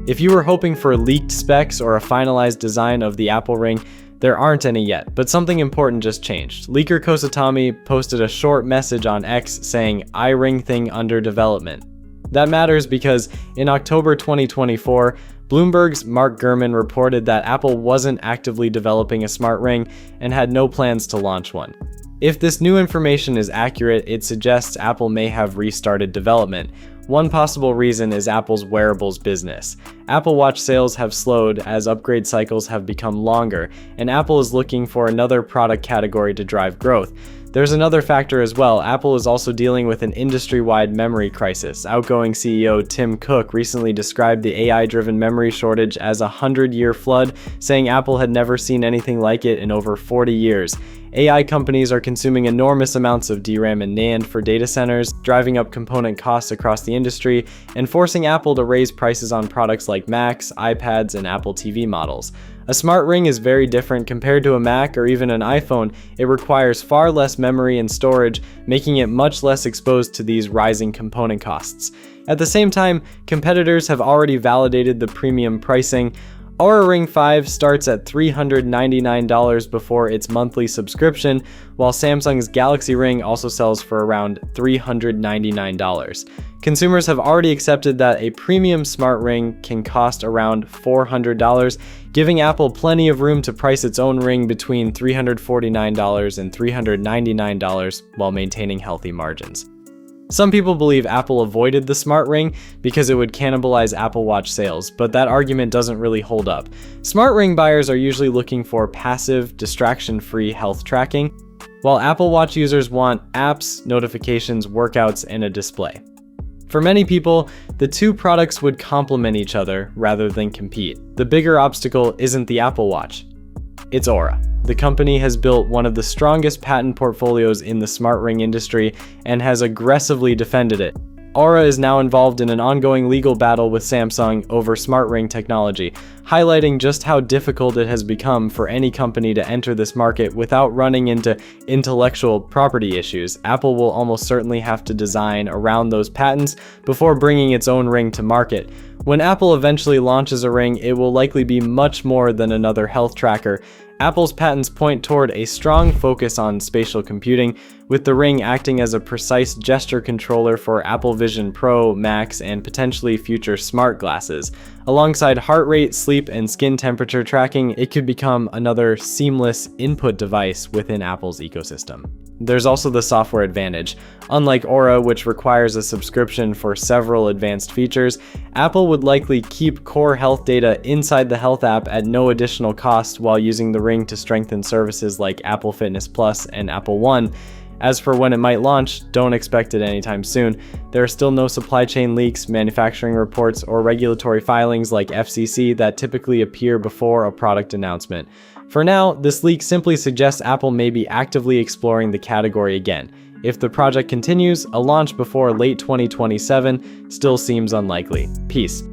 If you were hoping for leaked specs or a finalized design of the Apple Ring, there aren't any yet, but something important just changed. Leaker Kosutami posted a short message on X saying, "iRing thing under development." That matters because in October 2024, Bloomberg's Mark Gurman reported that Apple wasn't actively developing a smart ring and had no plans to launch one. If this new information is accurate, it suggests Apple may have restarted development. One possible reason is Apple's wearables business. Apple Watch sales have slowed as upgrade cycles have become longer, and Apple is looking for another product category to drive growth. There's another factor as well. Apple is also dealing with an industry-wide memory crisis. Outgoing CEO Tim Cook recently described the AI-driven memory shortage as a 100-year flood, saying Apple had never seen anything like it in over 40 years. AI companies are consuming enormous amounts of DRAM and NAND for data centers, driving up component costs across the industry, and forcing Apple to raise prices on products like Macs, iPads, and Apple TV models. A smart ring is very different compared to a Mac or even an iPhone. It requires far less memory and storage, making it much less exposed to these rising component costs. At the same time, competitors have already validated the premium pricing. Oura Ring 5 starts at $399 before its monthly subscription, while Samsung's Galaxy Ring also sells for around $399. Consumers have already accepted that a premium smart ring can cost around $400, giving Apple plenty of room to price its own ring between $349 and $399 while maintaining healthy margins. Some people believe Apple avoided the smart ring because it would cannibalize Apple Watch sales, but that argument doesn't really hold up. Smart ring buyers are usually looking for passive, distraction-free health tracking, while Apple Watch users want apps, notifications, workouts, and a display. For many people, the two products would complement each other rather than compete. The bigger obstacle isn't the Apple Watch, it's Oura. The company has built one of the strongest patent portfolios in the smart ring industry and has aggressively defended it. Oura is now involved in an ongoing legal battle with Samsung over smart ring technology, highlighting just how difficult it has become for any company to enter this market without running into intellectual property issues. Apple will almost certainly have to design around those patents before bringing its own ring to market. When Apple eventually launches a ring, it will likely be much more than another health tracker. Apple's patents point toward a strong focus on spatial computing, with the Ring acting as a precise gesture controller for Apple Vision Pro, Max, and potentially future smart glasses. Alongside heart rate, sleep, and skin temperature tracking, it could become another seamless input device within Apple's ecosystem. There's also the software advantage. Unlike Oura, which requires a subscription for several advanced features, Apple would likely keep core health data inside the Health app at no additional cost while using the Ring to strengthen services like Apple Fitness Plus and Apple One. As for when it might launch, don't expect it anytime soon. There are still no supply chain leaks, manufacturing reports, or regulatory filings like FCC that typically appear before a product announcement. For now, this leak simply suggests Apple may be actively exploring the category again. If the project continues, a launch before late 2027 still seems unlikely. Peace.